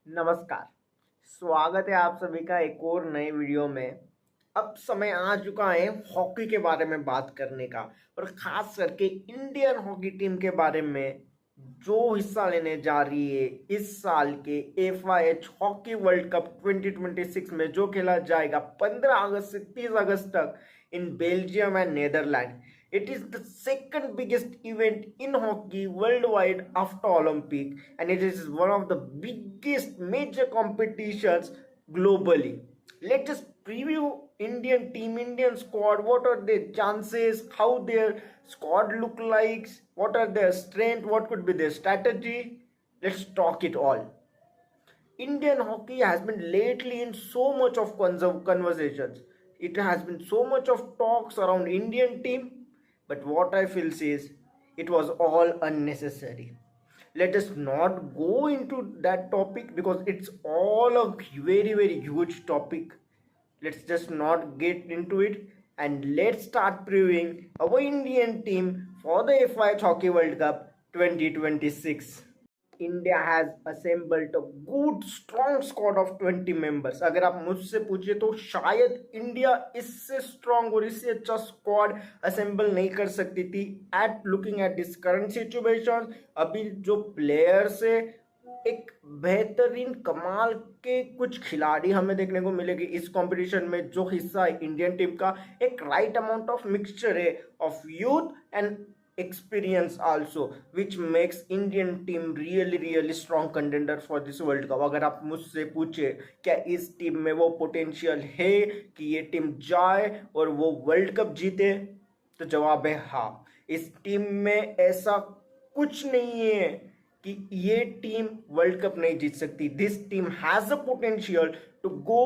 नमस्कार। स्वागत है आप सभी का एक और नए वीडियो में। अब समय आ चुका है हॉकी के बारे में बात करने का, और खास करके इंडियन हॉकी टीम के बारे में जो हिस्सा लेने जा रही है इस साल के FIH हॉकी वर्ल्ड कप 2026 में, जो खेला जाएगा 15 अगस्त से 30 अगस्त तक in Belgium and Netherland. It is the second biggest event in hockey worldwide after Olympic, and it is one of the biggest major competitions globally. Let's just preview Indian team, Indian squad. What are their chances? How their squad look like? What are their strength? What could be their strategy? Let's talk it all. Indian hockey has been lately in so much of conversations. It has been so much of talks around Indian team, but what I feel is it was all unnecessary. Let us not go into that topic because it's all a very huge topic. Let's just not get into it, and let's start previewing our Indian team for the FIH Hockey World Cup 2026. India has assembled a good strong squad of 20 members. अगर आप मुझसे पूछे तो शायद India इससे strong और इससे अच्छा स्क्वाड असेंबल नहीं कर सकती थी at looking at this current situation. अभी जो प्लेयर्स है, एक बेहतरीन कमाल के कुछ खिलाड़ी हमें देखने को मिलेगी इस कंपटीशन में। जो हिस्सा है इंडियन टीम का, एक राइट अमाउंट ऑफ मिक्सचर है of youth and experience also, which makes Indian team really strong contender for this world cup। अगर आप मुझसे पूछे क्या इस टीम में वो पोटेंशियल है कि ये टीम जाए और वो वर्ल्ड कप जीते, तो जवाब है हाँ। इस टीम में ऐसा कुछ नहीं है कि ये टीम वर्ल्ड कप नहीं जीत सकती। This team has a potential to go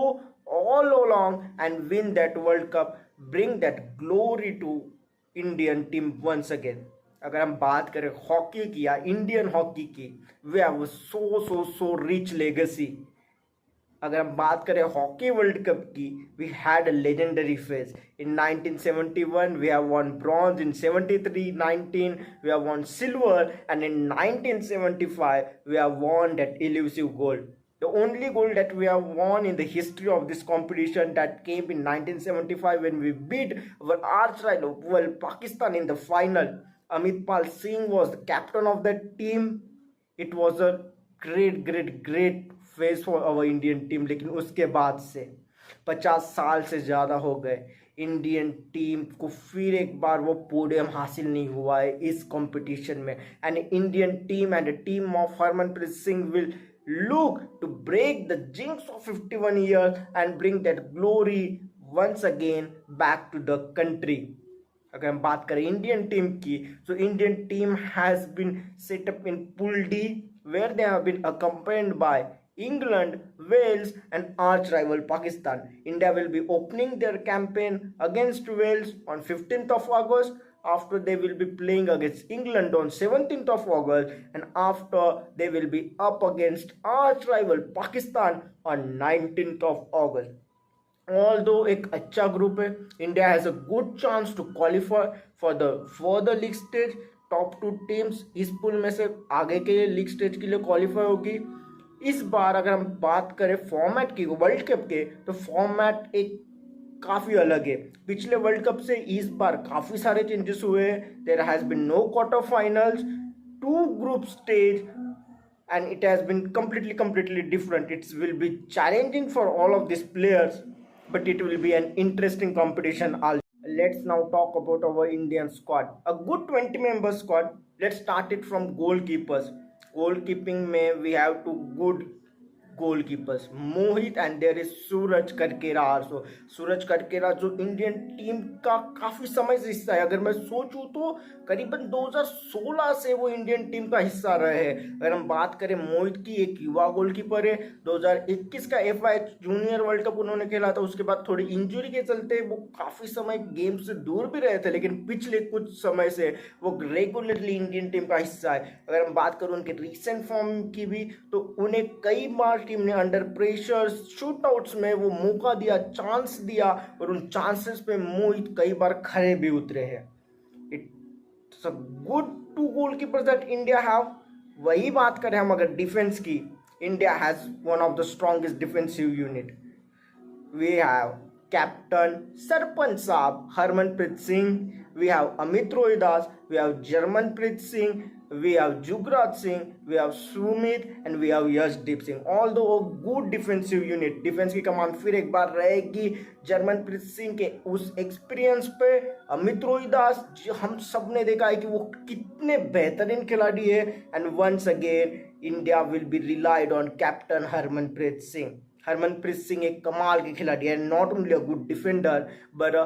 all along and win that world cup, bring that glory to Indian team once again. अगर हम बात करें हॉकी की या इंडियन हॉकी की, we have so rich legacy. अगर हम बात करें हॉकी वर्ल्ड कप की, we had a legendary phase. In 1971 we have won bronze, in 73 19 we have won silver, and in 1975 we have won that elusive gold. The only gold that we have won in the history of this competition that came in 1975 when we beat our arch rival Pakistan in the final. Amit Pal Singh was the captain of that team. It was a great phase for our Indian team. लेकिन उसके बाद से 50 साल से ज़्यादा हो गए, Indian team को फिर एक बार वो पोडियम हासिल नहीं हुआ है इस कंपटीशन में। And Indian team and team of Harmanpreet Singh will look to break the jinx of 51 years and bring that glory once again back to the country. अगर हम बात करें इंडियन टीम की, so Indian team has been set up in Pool D where they have been accompanied by England, Wales and arch rival Pakistan. India will be opening their campaign against Wales on 15th of August. After they will be playing against England on 17th of August, and after they will be up against arch rival Pakistan on 19th of August. Although एक अच्छा group है, India has a good chance to qualify for the further league stage. Top 2 teams इस pool में से आगे के league stage के लिए क्वालिफाई होगी। इस बार अगर हम बात करें फॉर्मेट की वर्ल्ड कप के, तो फॉर्मेट एक काफ़ी अलग है पिछले वर्ल्ड कप से। इस बार काफ़ी सारे चेंजेस हुए हैं। There has been no quarter finals, 2 group stage, and it has been completely different. It will be challenging for all of these players, but it will be an interesting competition also. Let's now talk about our Indian squad, a good 20 member squad. Let's start it from goalkeepers. Goalkeeping में we have 2 good goalkeepers, Mohit and there is Suraj Karkera also. Suraj Karkera जो Indian team का काफ़ी समय से हिस्सा है। अगर मैं सोचूं तो करीबन 2016 से वो इंडियन टीम का हिस्सा रहे हैं। अगर हम बात करें मोहित की, एक युवा गोलकीपर है। 2021 का FIH जूनियर वर्ल्ड कप उन्होंने खेला था, उसके बाद थोड़ी इंजरी के चलते वो काफ़ी समय गेम से दूर भी रहे थे, लेकिन पिछले कुछ समय से वो रेगुलरली इंडियन टीम का हिस्सा है। अगर हम बात करें उनके रिसेंट फॉर्म की भी, तो उन्हें कई बार टीम ने अंडर प्रेशर शूटआउट्स में वो मौका दिया, चांस दिया, और उन चांसेस पे मोहित कई बार खड़े भी उतरे हैं। It's a good 2 goalkeepers that India have. वही बात करें हम अगर डिफेंस की, India has one of the strongest defensive unit. We have captain Sarpanch Saab, Harmanpreet Singh, we have Amit Rohidas, we have Jarmanpreet Singh, we have Jugraj Singh, we have Sumit and we have Yashdeep Singh. Although a good defensive unit, defence की कमान फिर एक बार रहेगी जर्मनप्रीत सिंह के उस experience पे। अमित रोहिदास हम सब ने देखा है कि वो कितने बेहतरीन खिलाड़ी है। And once again India will be relied on captain Harmanpreet Singh. Harmanpreet Singh एक कमाल के खिलाड़ी है, not only a good defender but a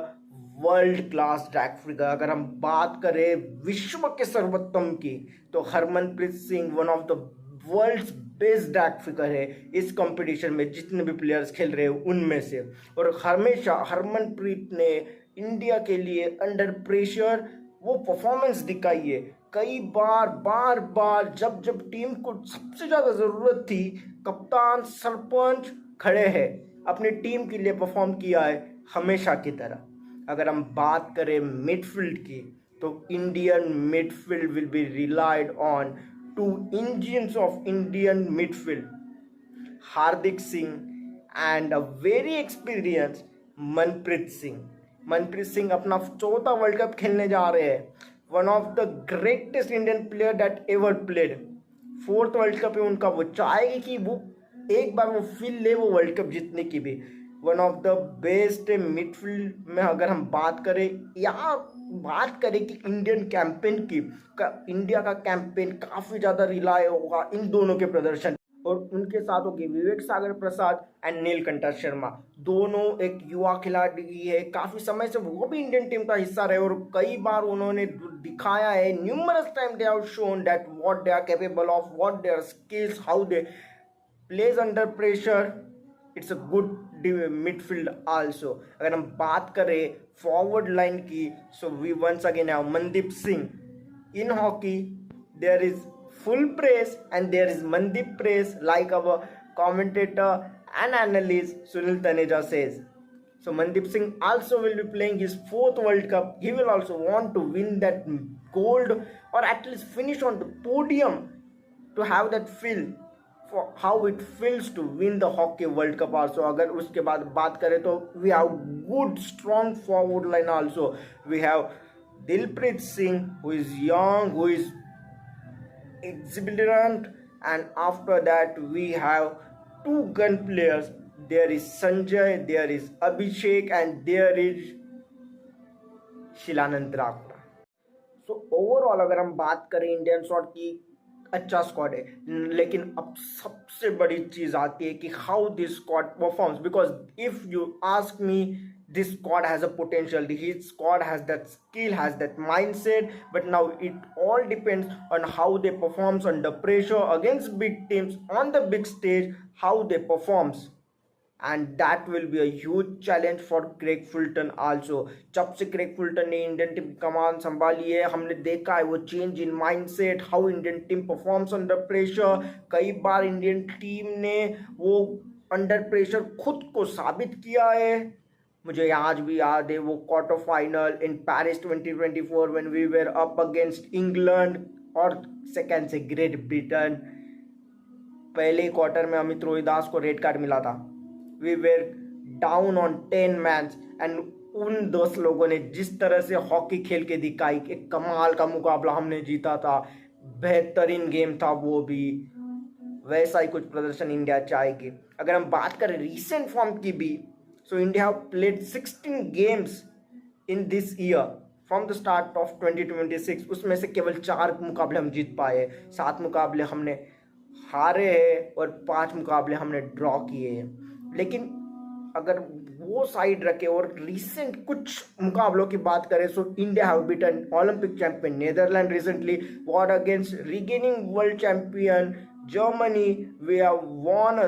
world class drag flicker. अगर हम बात करें विश्व के सर्वोत्तम की तो Harmanpreet Singh one of the world's best drag flicker है इस कंपटीशन में, जितने भी प्लेयर्स खेल रहे हैं उनमें से। और हमेशा हरमनप्रीत ने इंडिया के लिए अंडर प्रेशर वो परफॉर्मेंस दिखाई है। कई बार जब जब टीम को सबसे ज़्यादा ज़रूरत थी, कप्तान सरपंच खड़े हैं, अपनी टीम के लिए परफॉर्म किया है हमेशा की तरह। अगर हम बात करें मिडफील्ड की तो Indian midfield will be relied on two engines of Indian midfield, Hardik Singh and a very experience Manpreet Singh. Manpreet Singh अपना चौथा वर्ल्ड कप खेलने जा रहे हैं, one of the greatest Indian player that ever played. Fourth world cup है उनका, वो चाहेगी कि वो एक बार वो फील ले वो वर्ल्ड कप जीतने की भी। One of the best midfield में अगर हम बात करें या बात करें कि इंडियन कैंपेन की इंडिया का कैंपेन काफ़ी ज़्यादा रिलाय होगा इन दोनों के प्रदर्शन। और उनके साथ होगी विवेक सागर प्रसाद एंड नीलकंठ शर्मा, दोनों एक युवा खिलाड़ी है, काफ़ी समय से वो भी इंडियन टीम का हिस्सा रहे और कई बार उन्होंने दिखाया है, numerous time they have shown that what they are capable of, what their skills, how they plays under pressure. It's a good midfield also. अगर हम बात करें फॉरवर्ड लाइन की so we once again have Mandeep Singh. In hockey there is full praise and there is Mandip praise, like our commentator and analyst Sunil Taneja says. So Mandip Singh also will be playing his fourth World Cup. He will also want to win that gold or at least finish on the podium to have that feel for how it feels to win the hockey World Cup also. अगर उसके बाद बात करें तो we have good strong forward line also. We have Dilpreet Singh who is young, who is exuberant, and after that we have two gun players. There is Sanjay, there is Abhishek and there is Shilanand Rathore. So overall अगर हम बात करें Indian shot की अच्छा squad है, लेकिन अब सबसे बड़ी चीज आती है कि how this squad performs. Because if you ask me, this squad has a potential, his squad has that skill, has that mindset, but now it all depends on how they performs under pressure against big teams on the big stage, how they performs, and that will be a huge challenge for Craig Fulton also. जब से Craig Fulton ने Indian team कमान संभाली है हमने देखा है वो change in mindset, how Indian team performs under pressure. कई बार इंडियन टीम ने वो अंडर प्रेशर खुद को साबित किया है। मुझे आज भी याद है वो quarter final in Paris 2024 when we were up against England और सेकेंड से ग्रेट ब्रिटेन। पहले क्वार्टर में अमित रोहिदास को रेड कार्ड मिला था, we were down on 10 match and उन 10 लोगों ने जिस तरह से हॉकी खेल के दिखाई, एक कमाल का मुकाबला हमने जीता था, बेहतरीन गेम था वो भी। वैसा ही कुछ प्रदर्शन इंडिया चाहेगी। अगर हम बात करें रीसेंट फॉर्म की भी, so India have played 16 games in this year from the start of 2026। उसमें से केवल 4 मुकाबले हम जीत पाए, 7 मुकाबले हमने हारे हैं और 5 मुकाबले हमने ड्रॉ किए हैं। लेकिन अगर वो साइड रखे और रीसेंट कुछ मुकाबलों की बात करें so India have beaten Olympic champion Netherlands recently, war against reigning world champion Germany, we have won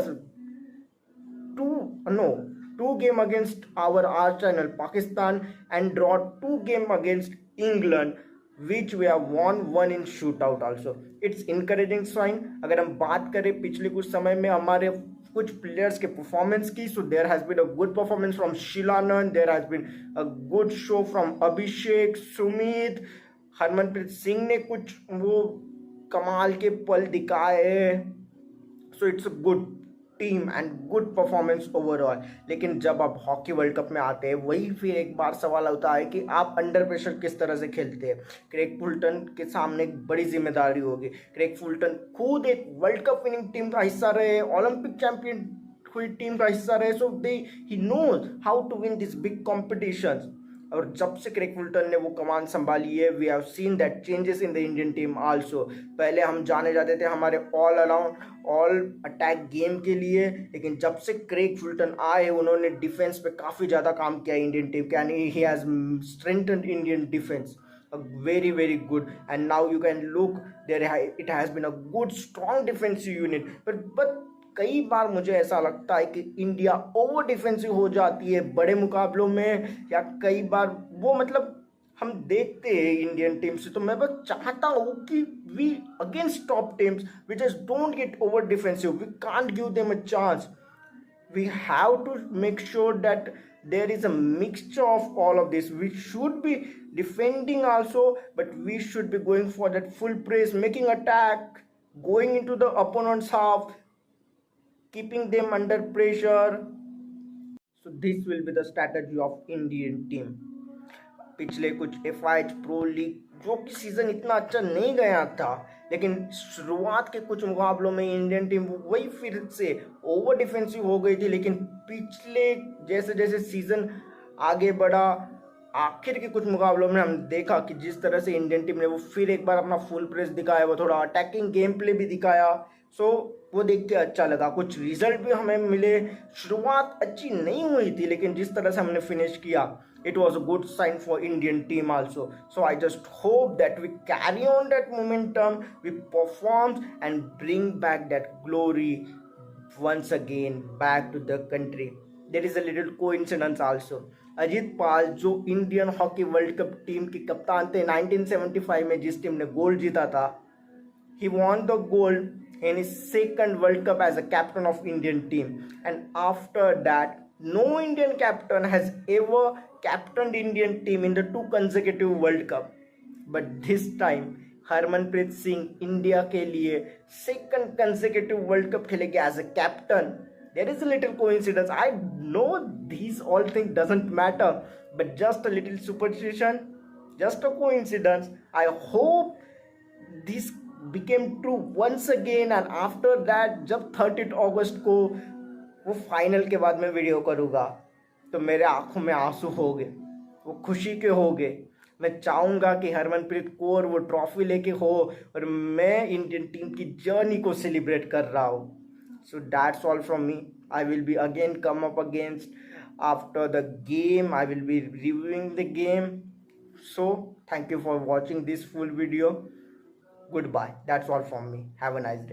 two game against our arch rival Pakistan and draw 2 game against England, which we have won 1 in shootout also. It's encouraging sign। अगर हम बात करें पिछले कुछ समय में हमारे कुछ प्लेयर्स के परफॉर्मेंस की, so there has been a good performance from Shilanand, there has been a good show from Abhishek, Sumit, Harmanpreet Singh ने कुछ वो कमाल के पल दिखाए। So it's a good team and good performance overall. लेकिन जब आप हॉकी वर्ल्ड कप में आते हैं वही फिर एक बार सवाल होता है कि आप अंडर प्रेशर किस तरह से खेलते हैं। क्रेग फुलटन के सामने एक बड़ी जिम्मेदारी होगी। क्रेग फुलटन खुद एक वर्ल्ड कप विनिंग टीम का हिस्सा रहे, ओलंपिक चैंपियन हुई टीम का हिस्सा रहे, सो दे ही knows how to win this big competitions. और जब से क्रेग फुलटन ने वो कमान संभाली है, we have seen that changes in the Indian team also. पहले हम जाने जाते थे हमारे all around all attack game के लिए, लेकिन जब से क्रेग फुलटन आए उन्होंने डिफेंस पे काफ़ी ज़्यादा काम किया इंडियन टीम के, and he has strengthened Indian defence very very good. And now you can look there, it has been a good strong defensive unit, but कई बार मुझे ऐसा लगता है कि इंडिया ओवर डिफेंसिव हो जाती है बड़े मुकाबलों में, या कई बार वो मतलब हम देखते हैं इंडियन टीम से, तो मैं बस चाहता हूँ कि we against top teams we just don't get over defensive, we can't give them a chance. We have to make sure that there is a mixture of all of this. We should be defending also, but we should be going for that full press, making attack, going into the opponent's half, keeping them under pressure. So this will be the strategy of Indian team. पिछले कुछ FIH pro league जो कि season इतना अच्छा नहीं गया था, लेकिन शुरुआत के कुछ मुकाबलों में इंडियन टीम वही फिर से ओवर डिफेंसिव हो गई थी। लेकिन पिछले जैसे जैसे सीज़न आगे बढ़ा, आखिर के कुछ मुकाबलों में हम देखा कि जिस तरह से इंडियन टीम ने वो फिर एक बार अपना फुल प्रेस दिखाया, वो थोड़ा अटैकिंग गेम प्ले भी दिखाया। सो वो देख के अच्छा लगा, कुछ रिजल्ट भी हमें मिले। शुरुआत अच्छी नहीं हुई थी, लेकिन जिस तरह से हमने फिनिश किया, it was a good sign for Indian team also. So I just hope that we carry on that momentum, we perform and bring back that glory once again back to the country. There is a little coincidence also. Ajit पाल जो Indian hockey world cup team के कप्तान थे 1975 में, जिस team ने gold जीता था, he won the gold in his second World Cup as a captain of Indian team. And after that, no Indian captain has ever captained Indian team in the 2 consecutive World Cup. But this time Harmanpreet Singh India के लिए second consecutive World Cup खेलेंगे as a captain. There is a little coincidence. I know these all things doesn't matter, but just a little superstition, just a coincidence. I hope this became true once again. And after that, जब 30 अगस्त को वो final के बाद मैं video करूँगा, तो मेरे आंखों में आंसू होंगे, वो खुशी के होंगे। मैं चाहूँगा कि हरमनप्रीत कौर वो ट्रॉफी लेके हो और मैं इंडियन टीम की जर्नी को सेलिब्रेट कर रहा हूँ। So that's all from me. I will be again come up against after the game. I will be reviewing the game. So thank you for watching this full video. Goodbye. That's all from me. Have a nice day.